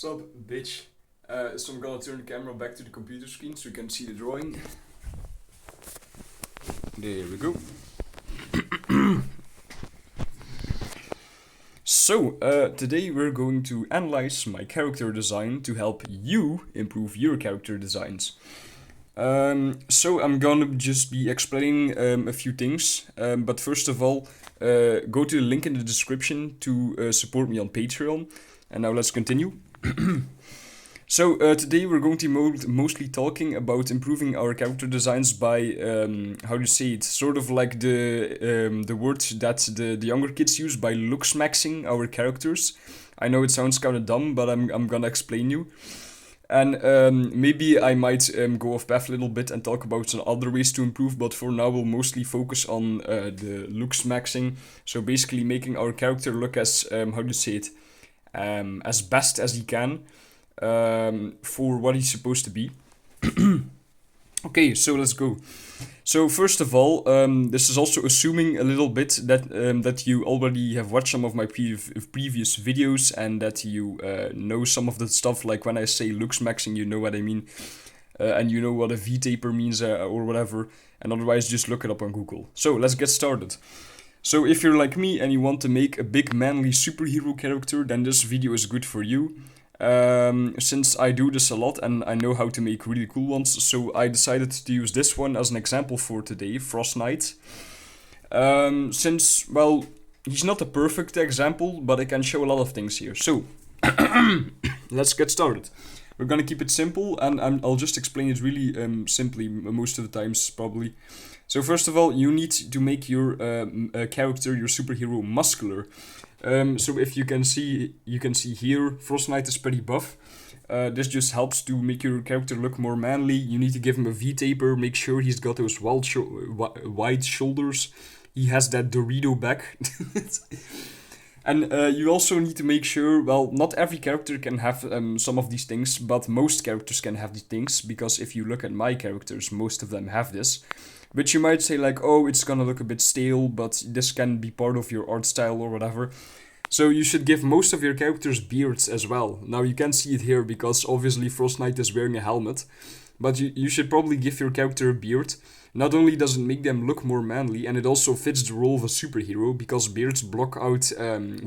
Sup, bitch. So I'm gonna turn the camera back to the computer screen so you can see the drawing. There we go. So, today we're going to analyze my character design to help you improve your character designs. So I'm gonna just be explaining a few things, but first of all, go to the link in the description to support me on Patreon. And now let's continue. So today we're going to be mostly talking about improving our character designs by how to say it, sort of like the word that the younger kids use, by looks maxing our characters. I know it sounds kind of dumb, but I'm gonna explain you. And maybe I might go off path a little bit and talk about some other ways to improve, but for now we'll mostly focus on the looks maxing. So basically making our character look as, how to say it, as best as he can for what he's supposed to be. Okay, so let's go. So first of all, this is also assuming a little bit that you already have watched some of my previous videos and that you know some of the stuff. Like when I say looks maxing, you know what I mean, and you know what a V-taper means or whatever. And otherwise, just look it up on Google. So let's get started. So if you're like me and you want to make a big manly superhero character, then this video is good for you. Since I do this a lot and I know how to make really cool ones, so I decided to use this one as an example for today, Frost Knight. Since, well, he's not a perfect example, but I can show a lot of things here. So, let's get started. We're gonna keep it simple, and I'll just explain it really simply most of the times, probably. So first of all, you need to make your character, your superhero, muscular. So if you can see here, Frost Knight is pretty buff. This just helps to make your character look more manly. You need to give him a V-taper, make sure he's got those wide shoulders. He has that Dorito back. And you also need to make sure, well, not every character can have some of these things, but most characters can have these things, because if you look at my characters, most of them have this. But you might say like, oh, it's gonna look a bit stale, but this can be part of your art style or whatever. So you should give most of your characters beards as well. Now you can't see it here because obviously Frost Knight is wearing a helmet. But you should probably give your character a beard. Not only does it make them look more manly, and it also fits the role of a superhero because beards block out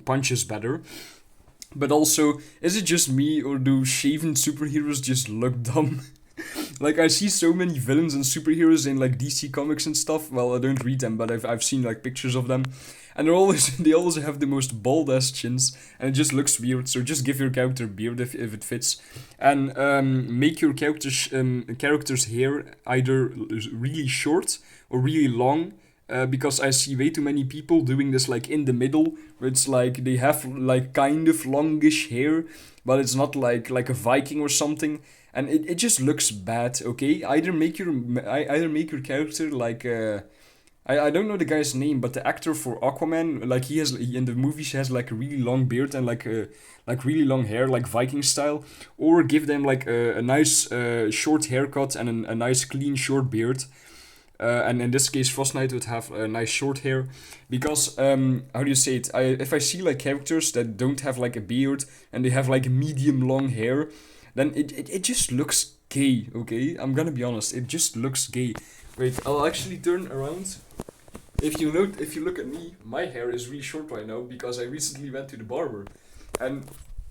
punches better. But also, is it just me or do shaven superheroes just look dumb? Like, I see so many villains and superheroes in like DC comics and stuff. Well, I don't read them, but I've seen like pictures of them, and they always have the most bald ass chins, and it just looks weird. So just give your character a beard if it fits, and make your character's hair either really short or really long. Because I see way too many people doing this like in the middle, where it's like they have like kind of longish hair, but it's not like a Viking or something. And it just looks bad. Okay, either make your character like I don't know the guy's name, but the actor for Aquaman, like he in the movies he has like a really long beard and like really long hair, like Viking style, or give them like a nice short haircut and a nice clean short beard. And in this case, Frost Knight would have a nice short hair, because how do you say it? If I see like characters that don't have like a beard and they have like medium long hair, then it just looks gay, okay? I'm gonna be honest, it just looks gay. Wait, I'll actually turn around. If you look at me, my hair is really short right now because I recently went to the barber. And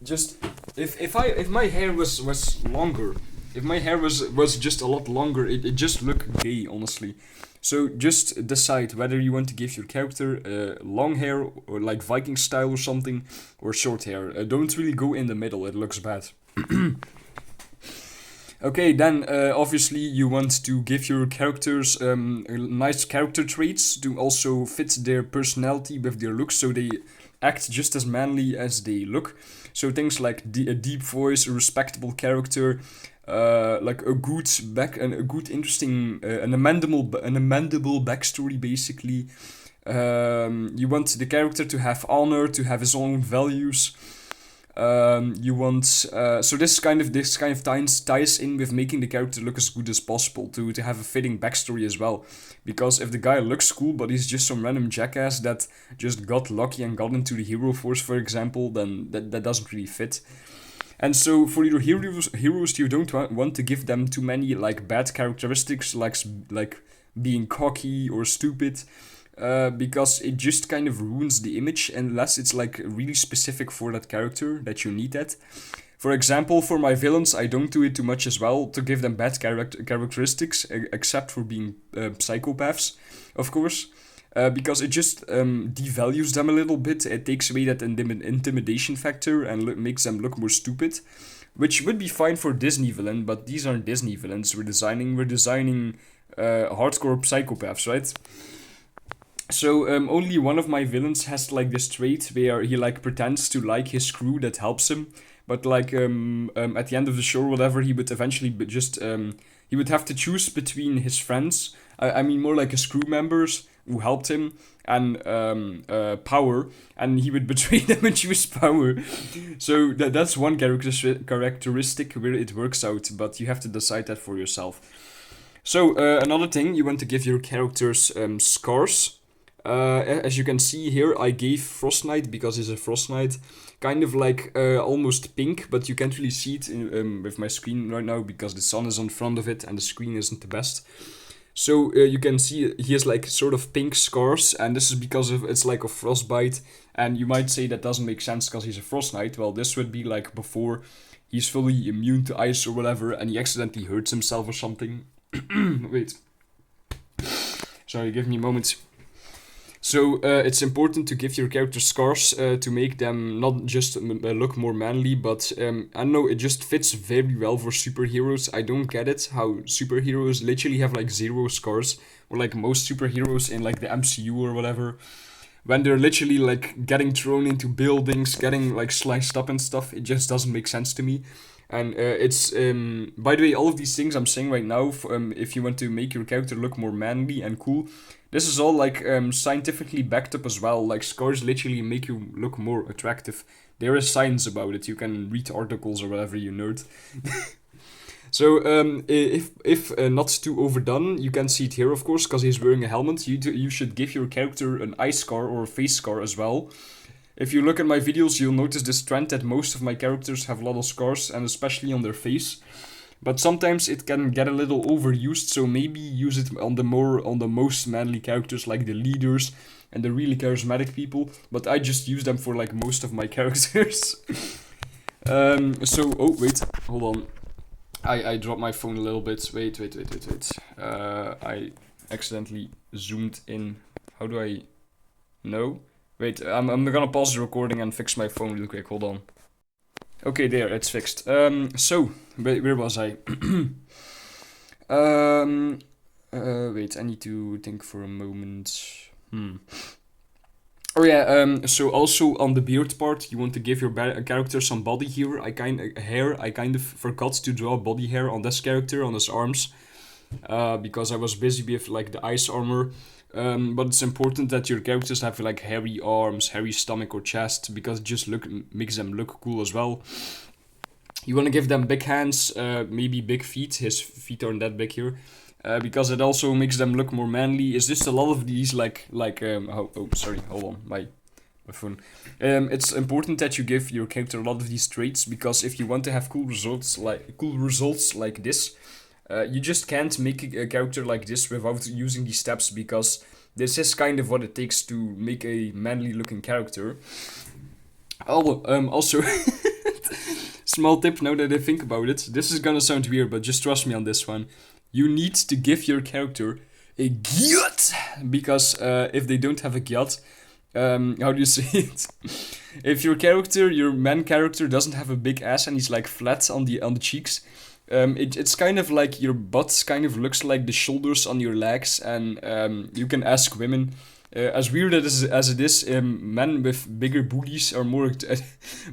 just if my hair was longer, if my hair was just a lot longer, it just looked gay, honestly. So just decide whether you want to give your character long hair or like Viking style or something, or short hair. Don't really go in the middle, it looks bad. Okay, then obviously you want to give your characters nice character traits to also fit their personality with their looks, so they act just as manly as they look. So things like a deep voice, a respectable character, like a good interesting, an amendable backstory, basically. You want the character to have honor, to have his own values. You want so this kind of ties in with making the character look as good as possible, to have a fitting backstory as well. Because if the guy looks cool but he's just some random jackass that just got lucky and got into the hero force, for example, then that doesn't really fit. And so for your heroes, you don't want to give them too many like bad characteristics, like being cocky or stupid, because it just kind of ruins the image unless it's like really specific for that character that you need that. For example, for my villains, I don't do it too much as well to give them bad characteristics, except for being psychopaths, of course. Because it just devalues them a little bit. It takes away that intimidation factor and makes them look more stupid, which would be fine for Disney villain, but these aren't Disney villains. We're designing hardcore psychopaths, right? So only one of my villains has like this trait where he like pretends to like his crew that helps him, but like at the end of the show or whatever, he would eventually just he would have to choose between his friends. I mean more like his crew members who helped him and Power, and he would betray them and choose Power. So that's one characteristic where it works out, but you have to decide that for yourself. So another thing, you want to give your characters scars. As you can see here, I gave Frost Knight, because he's a Frost Knight, kind of like almost pink, but you can't really see it with my screen right now because the sun is in front of it and the screen isn't the best. So you can see he has like sort of pink scars, and this is because of it's like a frostbite. And you might say that doesn't make sense because he's a Frost Knight. Well, this would be like before he's fully immune to ice or whatever, and he accidentally hurts himself or something. Wait. Sorry, give me a moment. So it's important to give your character scars to make them not just look more manly, but I don't know, it just fits very well for superheroes. I don't get it how superheroes literally have like 0 scars, or like most superheroes in like the MCU or whatever, when they're literally like getting thrown into buildings, getting like sliced up and stuff. It just doesn't make sense to me. And it's by the way, all of these things I'm saying right now, if you want to make your character look more manly and cool, this is all like scientifically backed up as well. Like scars literally make you look more attractive. There is science about it. You can read articles or whatever, you nerd. So if not too overdone, you can see it here, of course, because he's wearing a helmet. You should give your character an eye scar or a face scar as well. If you look at my videos, you'll notice this trend that most of my characters have a lot of scars, and especially on their face. But sometimes it can get a little overused, so maybe use it on the most manly characters, like the leaders and the really charismatic people. But I just use them for like most of my characters. Oh wait, hold on. I dropped my phone a little bit. Wait. I accidentally zoomed in. How do I? No. Wait, I'm gonna pause the recording and fix my phone real quick. Hold on. Okay, there, it's fixed. So where was I? Wait, I need to think for a moment. Oh yeah. So also on the beard part, you want to give your character some body here. I kind of forgot to draw body hair on this character, on his arms, because I was busy with like the ice armor. But it's important that your characters have like hairy arms, hairy stomach or chest, because it just makes them look cool as well. You want to give them big hands, maybe big feet. His feet aren't that big here, because it also makes them look more manly. It's just a lot of these sorry, hold on, my phone. It's important that you give your character a lot of these traits, because if you want to have cool results like this. You just can't make a character like this without using these steps, because this is kind of what it takes to make a manly looking character. Also, small tip now that I think about it. This is gonna sound weird, but just trust me on this one. You need to give your character a gyat, because if they don't have a gyat, how do you say it? If your main character doesn't have a big ass and he's like flat on the cheeks, it's kind of like your butt kind of looks like the shoulders on your legs, and you can ask women. As weird as it is, men with bigger booties are more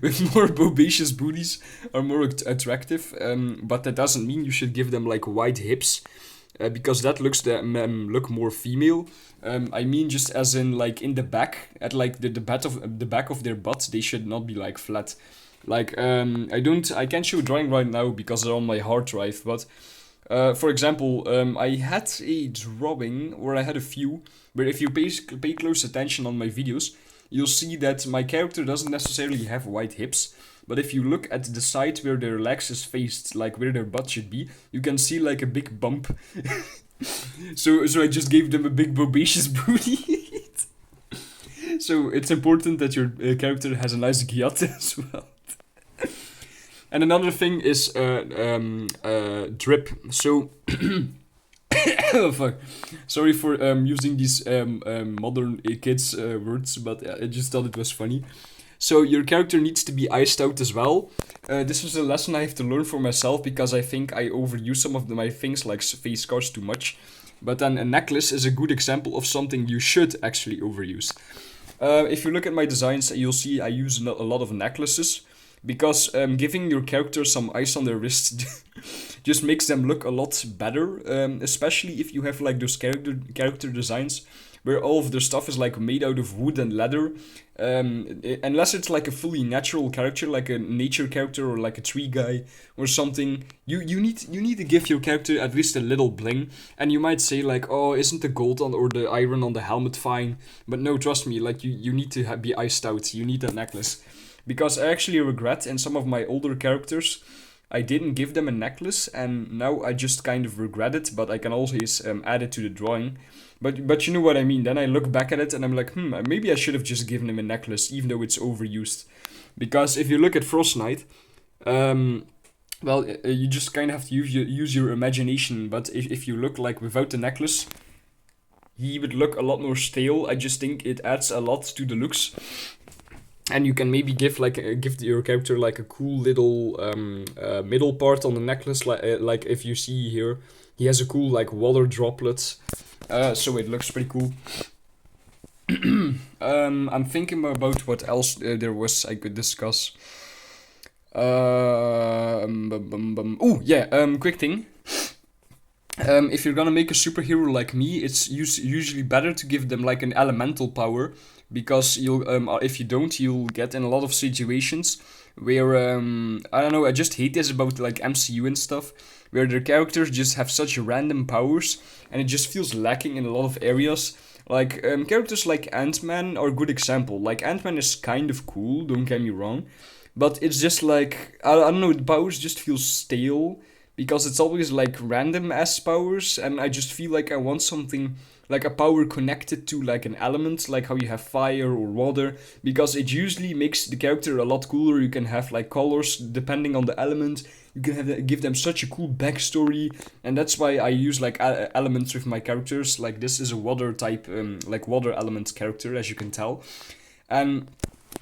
with more bobacious booties are more attractive. But that doesn't mean you should give them like wide hips, because that look more female. I mean just as in like in the back, at like the back of their butt, they should not be like flat. Like, I can't show a drawing right now because they're on my hard drive, but, for example, I had a drawing, or I had a few, where if you pay close attention on my videos, you'll see that my character doesn't necessarily have wide hips. But if you look at the side where their legs is faced, like where their butt should be, you can see like a big bump. So I just gave them a big bobacious booty. So it's important that your character has a nice gyat as well. And another thing is drip. So oh fuck, sorry for using these modern kids words, but I just thought it was funny. So your character needs to be iced out as well. This was a lesson I have to learn for myself because I think I overuse some of my things like face scars too much. But then a necklace is a good example of something you should actually overuse. If you look at my designs, you'll see I use a lot of necklaces because giving your character some ice on their wrists just makes them look a lot better, especially if you have like those character designs where all of their stuff is like made out of wood and leather. Unless it's like a fully natural character, like a nature character or like a tree guy or something, you need to give your character at least a little bling. And you might say like, oh, isn't the gold on or the iron on the helmet fine? But no, trust me, like you need to be iced out. You need that necklace. Because I actually regret in some of my older characters, I didn't give them a necklace, and now I just kind of regret it, but I can always add it to the drawing. But you know what I mean. Then I look back at it and I'm like, maybe I should have just given him a necklace, even though it's overused. Because if you look at Frost Knight, you just kind of have to use your imagination. But if you look like without the necklace, he would look a lot more stale. I just think it adds a lot to the looks. And you can maybe give your character like a cool little middle part on the necklace, like if you see here, he has a cool like water droplets, so it looks pretty cool. I'm thinking about what else there was I could discuss. Quick thing. If you're gonna make a superhero like me, it's usually better to give them like an elemental power. Because if you don't, you'll get in a lot of situations where I don't know. I just hate this about like MCU and stuff, where their characters just have such random powers, and it just feels lacking in a lot of areas. Like characters like Ant-Man are a good example. Like Ant-Man is kind of cool, don't get me wrong, but it's just like I don't know. The powers just feel stale because it's always like random ass powers, and I just feel like I want something like a power connected to like an element, like how you have fire or water, because it usually makes the character a lot cooler. You can have like colors depending on the element. You can give them such a cool backstory, and that's why I use like elements with my characters. Like this is a water type, like water element character, as you can tell, and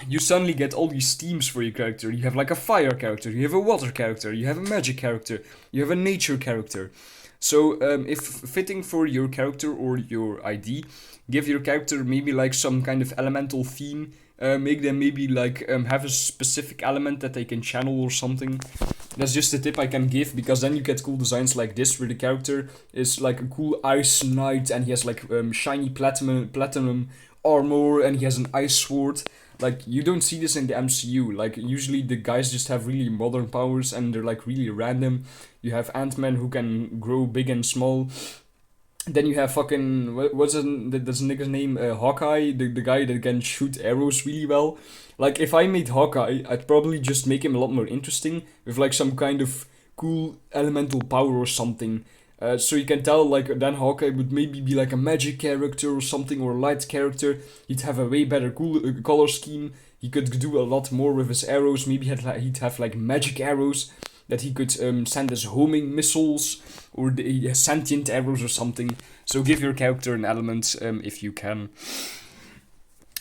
you suddenly get all these themes for your character. You have like a fire character, you have a water character, you have a magic character, you have a nature character. So if fitting for your character or your ID, give your character maybe like some kind of elemental theme. Make them maybe like have a specific element that they can channel or something. That's just a tip I can give, because then you get cool designs like this where the character is like a cool ice knight and he has like shiny platinum armor and he has an ice sword. Like, you don't see this in the MCU. Like, usually the guys just have really modern powers and they're like really random. You have Ant-Man who can grow big and small. Then you have fucking, what's that's nigga's name? Hawkeye, the guy that can shoot arrows really well. Like, if I made Hawkeye, I'd probably just make him a lot more interesting with like some kind of cool elemental power or something. So you can tell, like, then Hawkeye would maybe be like a magic character or something, or a light character. He'd have a way better color scheme. He could do a lot more with his arrows. Maybe he'd have like magic arrows that he could send as homing missiles, or sentient arrows or something. So give your character an element if you can.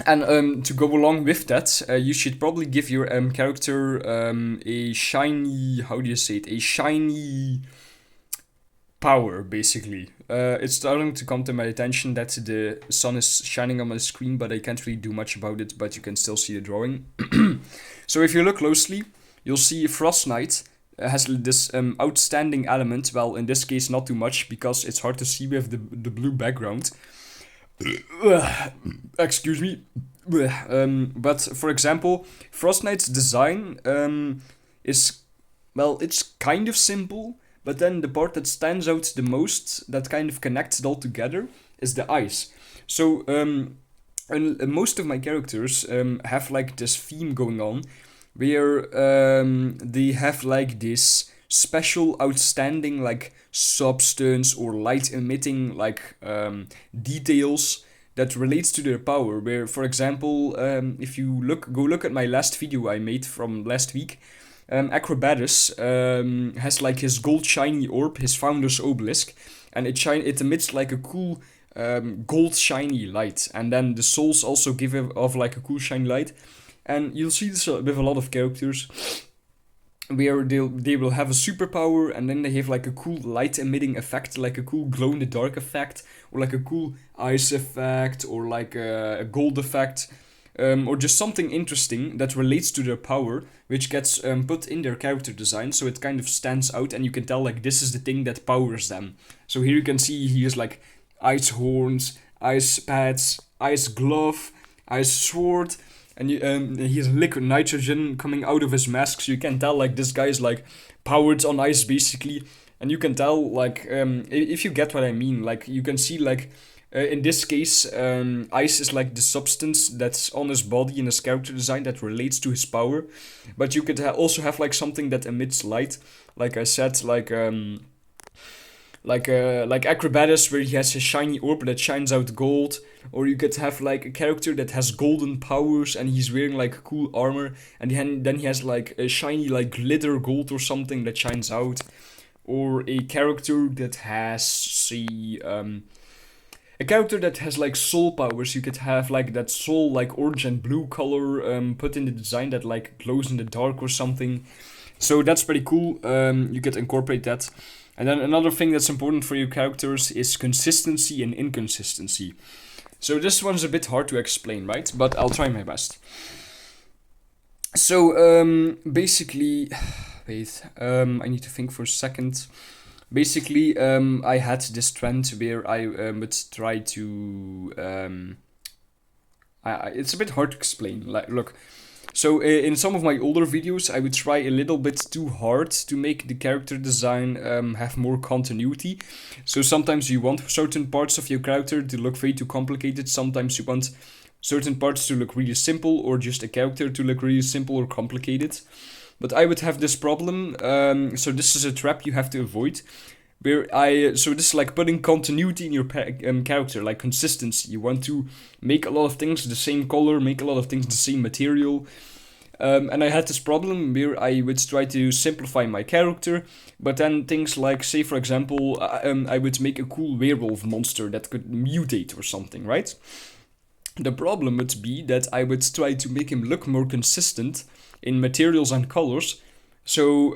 And to go along with that, you should probably give your character a shiny, how do you say it? A shiny power, basically. It's starting to come to my attention that the sun is shining on my screen, but I can't really do much about it, but you can still see the drawing. So if you look closely, you'll see Frost Knight has this outstanding element. Well, in this case, not too much, because it's hard to see with the blue background. Excuse me. But, for example, Frost Knight's design is, well, it's kind of simple. But then the part that stands out the most, that kind of connects it all together, is the eyes. So And most of my characters have like this theme going on where they have like this special outstanding like substance or light emitting like details that relates to their power, where for example if you look at my last video I made from last week, Acrobatus has like his gold shiny orb, his founder's obelisk, and it emits like a cool gold shiny light, and then the souls also give off like a cool shiny light. And you'll see this with a lot of characters where they will have a superpower and then they have like a cool light emitting effect, like a cool glow in the dark effect, or like a cool ice effect, or like a gold effect, or just something interesting that relates to their power, which gets put in their character design, so it kind of stands out and you can tell like this is the thing that powers them. So here you can see he has like ice horns, ice pads, ice glove, ice sword, and he has liquid nitrogen coming out of his mask, so you can tell like this guy is like powered on ice basically. And you can tell like if you get what I mean, like you can see like in this case ice is like the substance that's on his body in his character design that relates to his power, but you could also have like something that emits light, like I said, like Acrobatus, where he has his shiny orb that shines out gold, or you could have like a character that has golden powers and he's wearing like cool armor, and then he has like a shiny like glitter gold or something that shines out, or a character that has a character that has like soul powers. You could have like that soul like orange and blue color put in the design that like glows in the dark or something. So that's pretty cool. You could incorporate that. And then another thing that's important for your characters is consistency and inconsistency. So this one's a bit hard to explain, right? But I'll try my best. So basically, wait, I need to think for a second. Basically, I had this trend where I would try to. It's a bit hard to explain. Like, look. So in some of my older videos, I would try a little bit too hard to make the character design have more continuity. So sometimes you want certain parts of your character to look way too complicated. Sometimes you want certain parts to look really simple, or just a character to look really simple or complicated. But I would have this problem. So this is a trap you have to avoid. So this is like putting continuity in your character, like consistency. You want to make a lot of things the same color, make a lot of things the same material. And I had this problem where I would try to simplify my character, but then things like, say for example, I would make a cool werewolf monster that could mutate or something, right? The problem would be that I would try to make him look more consistent in materials and colors. So,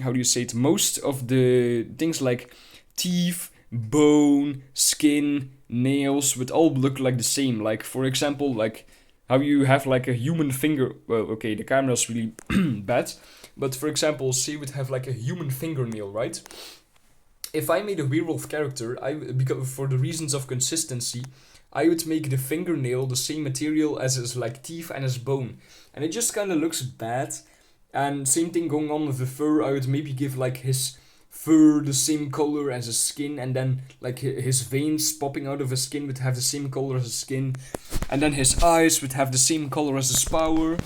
how do you say it? Most of the things like teeth, bone, skin, nails would all look like the same. Like, for example, like how you have like a human finger. Well, okay, the camera's really bad. But for example, say you would have like a human fingernail, right? If I made a werewolf character, because for the reasons of consistency, I would make the fingernail the same material as his like teeth and his bone. And it just kind of looks bad. And same thing going on with the fur. I would maybe give like his fur the same color as his skin, and then like his veins popping out of his skin would have the same color as his skin, and then his eyes would have the same color as his power.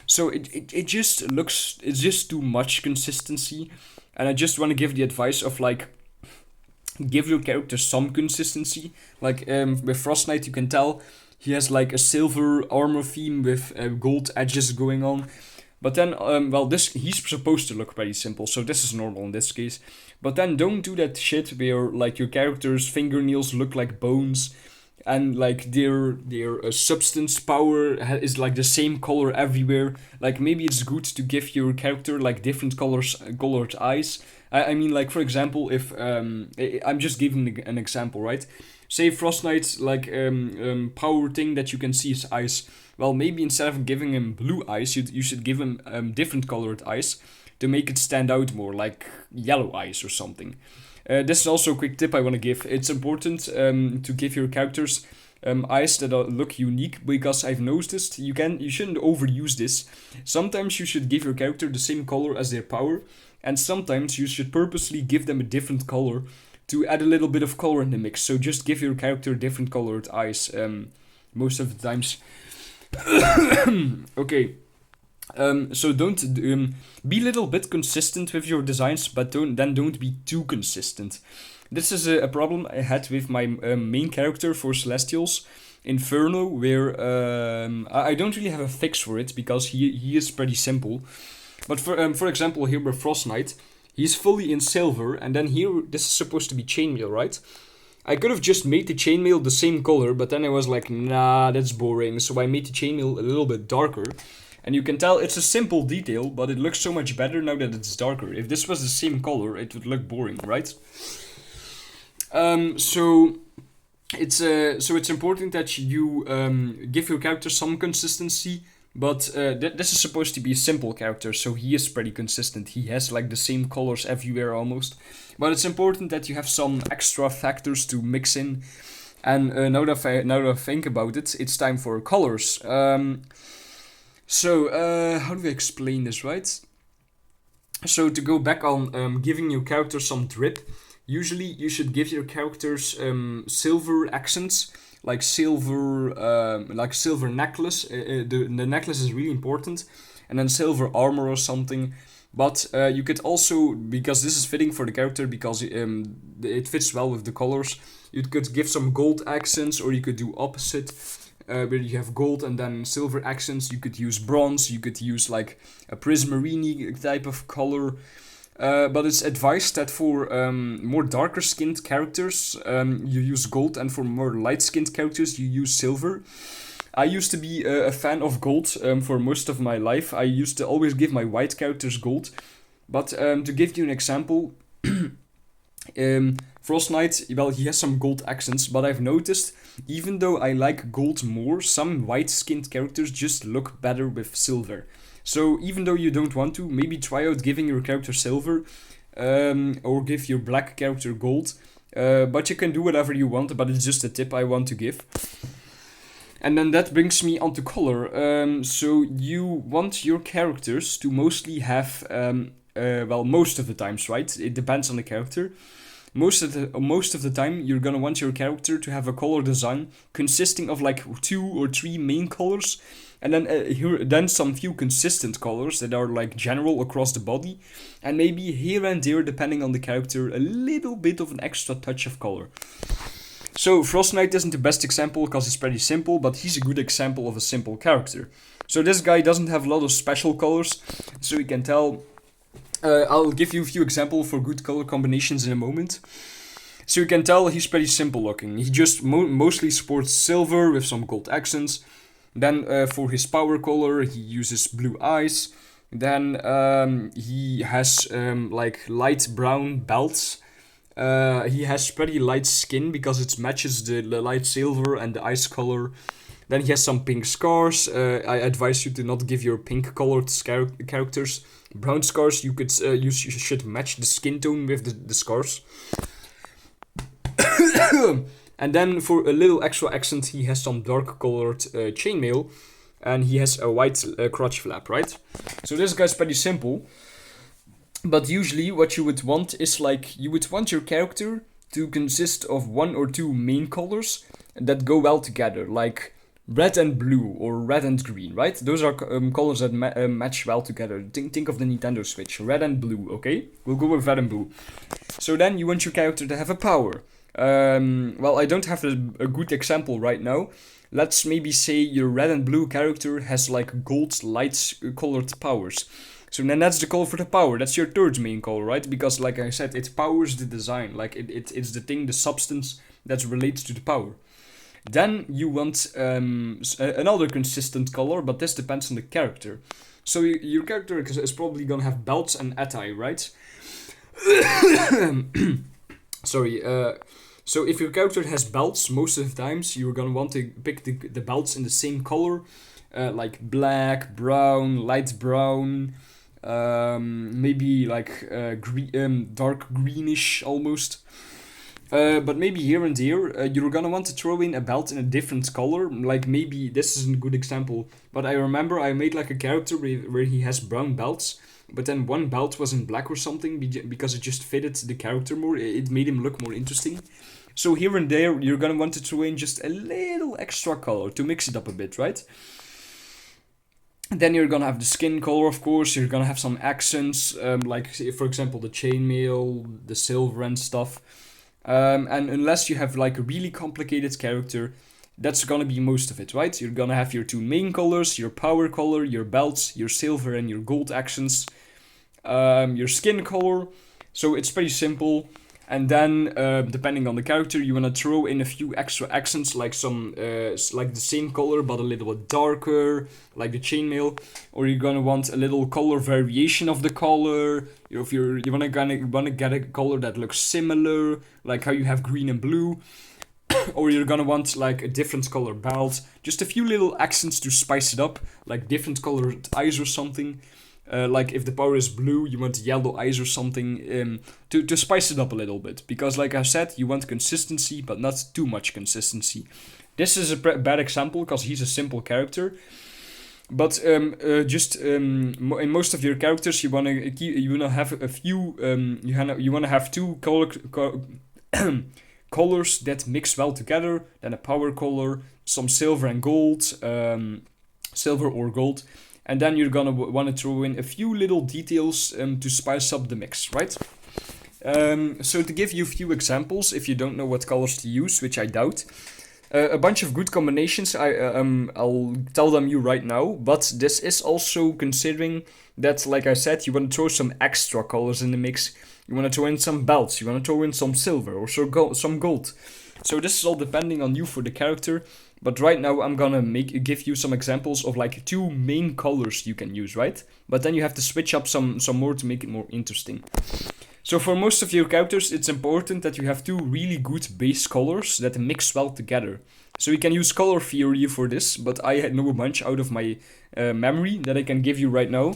So it just looks, it's just too much consistency. And I just want to give the advice of like, give your character some consistency. Like with Frost Knight, you can tell he has like a silver armor theme with gold edges going on. But then, he's supposed to look pretty simple, so this is normal in this case. But then don't do that shit where, like, your character's fingernails look like bones, and, like, their substance power is, like, the same color everywhere. Like, maybe it's good to give your character, like, different colored eyes. I mean, like, for example, if, I'm just giving an example, right? Say Frost Knight's, like, power thing that you can see his eyes. Well, maybe instead of giving him blue eyes, you should give him different colored eyes to make it stand out more, like yellow eyes or something. This is also a quick tip I want to give. It's important to give your characters eyes that look unique, because I've noticed you shouldn't overuse this. Sometimes you should give your character the same color as their power, and sometimes you should purposely give them a different color to add a little bit of color in the mix. So just give your character different colored eyes. most of the times. Okay. So don't be a little bit consistent with your designs, but don't be too consistent. This is a problem I had with my main character for Celestials, Inferno, where I don't really have a fix for it because he is pretty simple. But for example, here with Frost Knight, he's fully in silver, and then here this is supposed to be chainmail, right? I could have just made the chainmail the same color, but then I was like, nah, that's boring. So I made the chainmail a little bit darker. And you can tell it's a simple detail, but it looks so much better now that it's darker. If this was the same color, it would look boring, right? So it's important that you give your character some consistency, but this is supposed to be a simple character, so he is pretty consistent. He has like the same colors everywhere almost, but it's important that you have some extra factors to mix in. And now that I think about it, it's time for colors. So, how do I explain this, right? So, to go back on giving your character some drip, usually you should give your characters silver accents, like silver necklace. The necklace is really important, and then silver armor or something. But you could also, because this is fitting for the character, because it fits well with the colors, you could give some gold accents, or you could do opposite. Where you have gold and then silver accents. You could use bronze, you could use like a prismarine type of color. But it's advised that for more darker skinned characters, you use gold, and for more light skinned characters, you use silver. I used to be a fan of gold for most of my life. I used to always give my white characters gold. But to give you an example, Frost Knight, well, he has some gold accents, but I've noticed, even though I like gold more, some white-skinned characters just look better with silver. So even though you don't want to, maybe try out giving your character silver, or give your black character gold. But you can do whatever you want, but it's just a tip I want to give. And then that brings me onto color. So you want your characters to mostly have, most of the times, right? It depends on the character. Most of the time, you're gonna want your character to have a color design consisting of like 2 or 3 main colors, and then some few consistent colors that are like general across the body, and maybe here and there, depending on the character, a little bit of an extra touch of color. So Frost Knight isn't the best example because it's pretty simple, but he's a good example of a simple character. So this guy doesn't have a lot of special colors, so you can tell. I'll give you a few examples for good color combinations in a moment. So you can tell he's pretty simple looking. He just mostly sports silver with some gold accents. Then for his power color, he uses blue eyes. Then he has like light brown belts. He has pretty light skin because it matches the light silver and the ice color. Then he has some pink scars. I advise you to not give your pink colored characters brown scars. You should match the skin tone with the scars. And then for a little extra accent, he has some dark colored chainmail, and he has a white crotch flap, right? So this guy's pretty simple. But usually what you would want is like, you would want your character to consist of 1 or 2 main colors that go well together, like red and blue or red and green, right? Those are colors that match well together. Think of the Nintendo Switch, red and blue, okay? We'll go with red and blue. So then you want your character to have a power. Well, I don't have a good example right now. Let's maybe say your red and blue character has like gold light colored powers. So then that's the color for the power. That's your third main color, right? Because like I said, it powers the design. Like it's the thing, the substance that's related to the power. Then you want another consistent color, but this depends on the character. So your character is probably gonna have belts and eti, right? Sorry. So if your character has belts, most of the times you're gonna want to pick the belts in the same color, like black, brown, light brown, maybe like dark greenish almost. But maybe here and there, you're gonna want to throw in a belt in a different color. Like maybe, this isn't a good example, but I remember I made like a character where he has brown belts, but then one belt was in black or something, because it just fitted the character more. It made him look more interesting. So here and there, you're gonna want to throw in just a little extra color to mix it up a bit, right? Then you're gonna have the skin color, of course. You're gonna have some accents, like for example the chainmail, the silver and stuff. And unless you have like a really complicated character, that's gonna be most of it, right? You're gonna have your two main colors, your power color, your belts, your silver and your gold accents, your skin color. So it's pretty simple. And then, depending on the character, you wanna throw in a few extra accents, like some, like the same color but a little bit darker, like the chainmail. Or you're gonna want a little color variation of the color. If you wanna get a color that looks similar, like how you have green and blue. Or you're gonna want like a different color belt, just a few little accents to spice it up, like different colored eyes or something. Like if the power is blue, you want yellow eyes or something, to spice it up a little bit. Because like I said, you want consistency, but not too much consistency. This is a bad example because he's a simple character. But in most of your characters, you wanna have a few. You wanna have two colors that mix well together. Then a power color, some silver and gold, silver or gold. And then you're gonna want to throw in a few little details to spice up the mix, right? So to give you a few examples, if you don't know what colors to use, which I doubt, a bunch of good combinations. I'll tell them you right now. But this is also considering that, like I said, you want to throw some extra colors in the mix. You want to throw in some belts. You want to throw in some silver or some gold. So this is all depending on you for the character. But right now I'm gonna give you some examples of like two main colors you can use, right? But then you have to switch up some more to make it more interesting. So for most of your characters, it's important that you have two really good base colors that mix well together. So you can use color theory for this, but I know a bunch out of my memory that I can give you right now.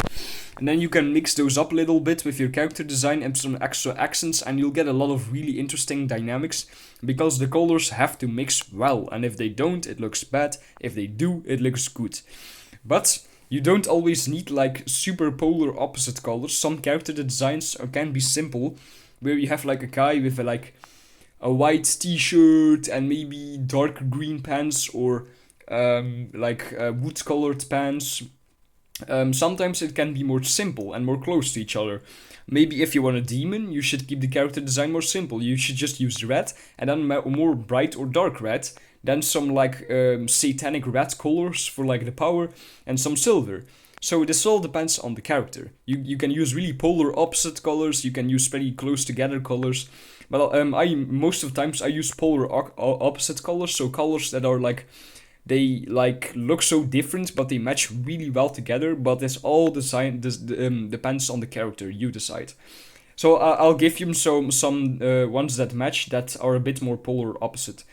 And then you can mix those up a little bit with your character design and some extra accents, and you'll get a lot of really interesting dynamics, because the colors have to mix well, and if they don't, it looks bad. If they do, it looks good. But you don't always need like super polar opposite colors. Some character designs can be simple, where you have like a guy with a white t-shirt and maybe dark green pants, or wood colored pants. Sometimes it can be more simple and more close to each other. Maybe if you want a demon, you should keep the character design more simple. You should just use red, and then more bright or dark red. Then some satanic red colors for like the power, and some silver. So this all depends on the character. You can use really polar opposite colors. You can use pretty close together colors. But most of the times I use polar opposite colors. So colors that are they look so different, but they match really well together. But this all depends on the character. You decide. So I'll give you some ones that match, that are a bit more polar opposite.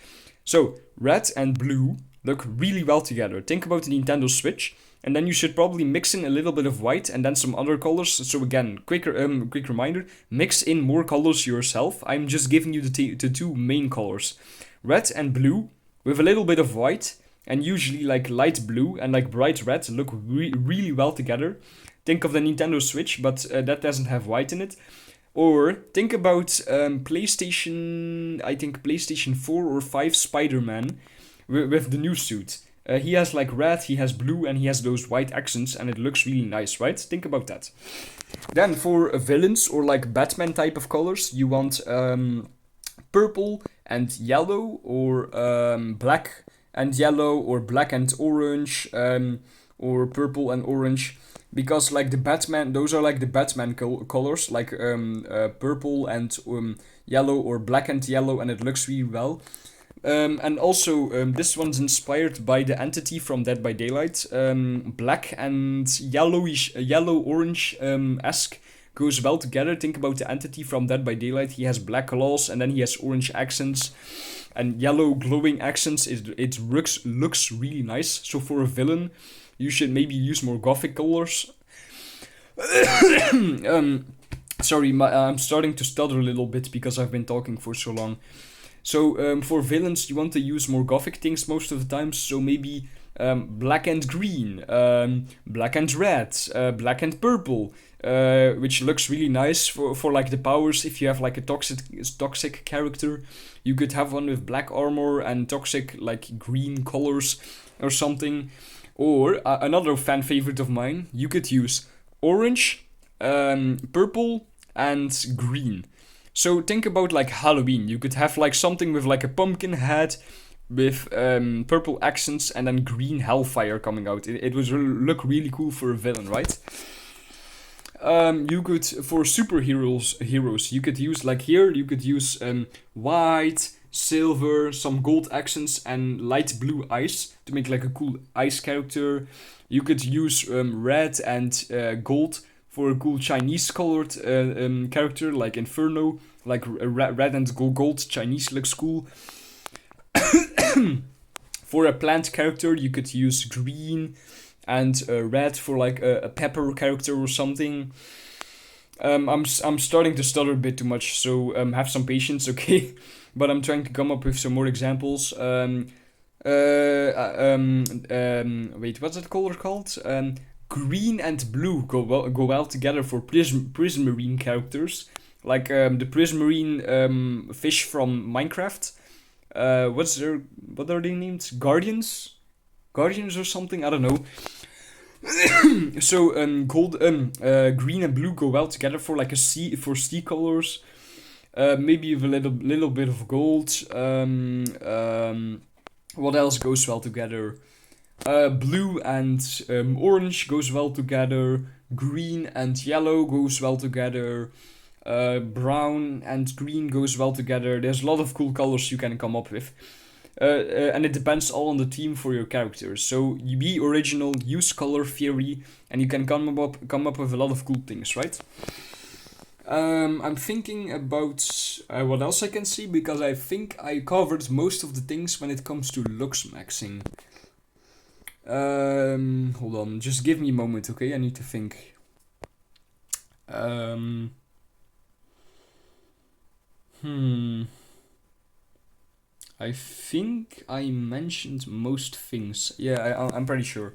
So red and blue look really well together. Think about the Nintendo Switch, and then you should probably mix in a little bit of white and then some other colors. So again, quick reminder: mix in more colors yourself. I'm just giving you the two main colors, red and blue, with a little bit of white. And usually light blue and bright red look really well together. Think of the Nintendo Switch, but that doesn't have white in it. Or think about PlayStation 4 or 5 Spider-Man with the new suit. He has red, he has blue, and he has those white accents, and it looks really nice, right? Think about that. Then for villains or Batman type of colors, you want purple and yellow, or black and yellow, or black and orange, or purple and orange, because the Batman, those are the Batman colors, purple and yellow, or black and yellow, and it looks really well. And also this one's inspired by the entity from Dead by Daylight. Black and yellow orange esque goes well together. Think about the entity from Dead by Daylight. He has black claws, and then he has orange accents and yellow glowing accents. It looks really nice. So for a villain, you should maybe use more gothic colors. Sorry, I'm starting to stutter a little bit because I've been talking for so long. So for villains, you want to use more gothic things most of the time. So maybe black and green, black and red, black and purple, which looks really nice for like the powers. If you have like a toxic character, you could have one with black armor and toxic like green colors or something. Or another fan favorite of mine, you could use orange, purple, and green. So think about like Halloween. You could have like something with like a pumpkin head with purple accents and then green hellfire coming out. It would look really cool for a villain, right? You could, for heroes, you could use like here. You could use white, silver, some gold accents, and light blue eyes to make like a cool ice character. You could use red and gold for a cool Chinese colored character like Inferno. Like red and gold Chinese looks cool. For a plant character, you could use green and red for like a pepper character or something. I'm starting to stutter a bit too much, so have some patience, okay? But I'm trying to come up with some more examples. Wait, what's that color called? Green and blue go well together for Prismarine characters, like the Prismarine fish from Minecraft. What are they named? Guardians or something? I don't know. So green and blue go well together for like sea colors. Maybe with a little bit of gold. What else goes well together? Blue and orange goes well together. Green and yellow goes well together. Brown and green goes well together. There's a lot of cool colors you can come up with. And it depends all on the theme for your characters. So you be original, use color theory, and you can come up with a lot of cool things, right? I'm thinking about what else I can see, because I think I covered most of the things when it comes to looks maxing. Hold on, just give me a moment, okay? I need to think. I think I mentioned most things. Yeah, I'm pretty sure.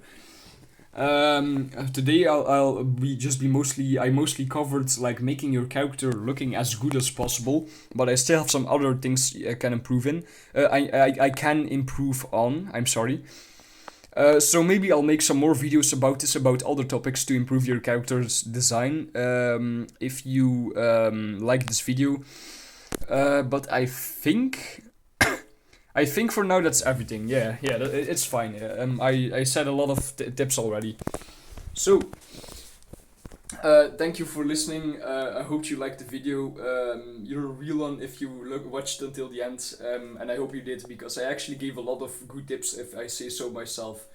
Today I'll be mostly, I mostly covered like making your character looking as good as possible, but I still have some other things I can improve in. I can improve on. I'm sorry. So maybe I'll make some more videos about this, about other topics to improve your character's design. If you like this video, but I think for now that's everything. Yeah, it's fine. I said a lot of tips already. So, thank you for listening. I hope you liked the video. You're a real one if you watched until the end, and I hope you did, because I actually gave a lot of good tips, if I say so myself.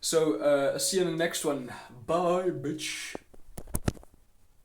So, see you in the next one. Bye, bitch.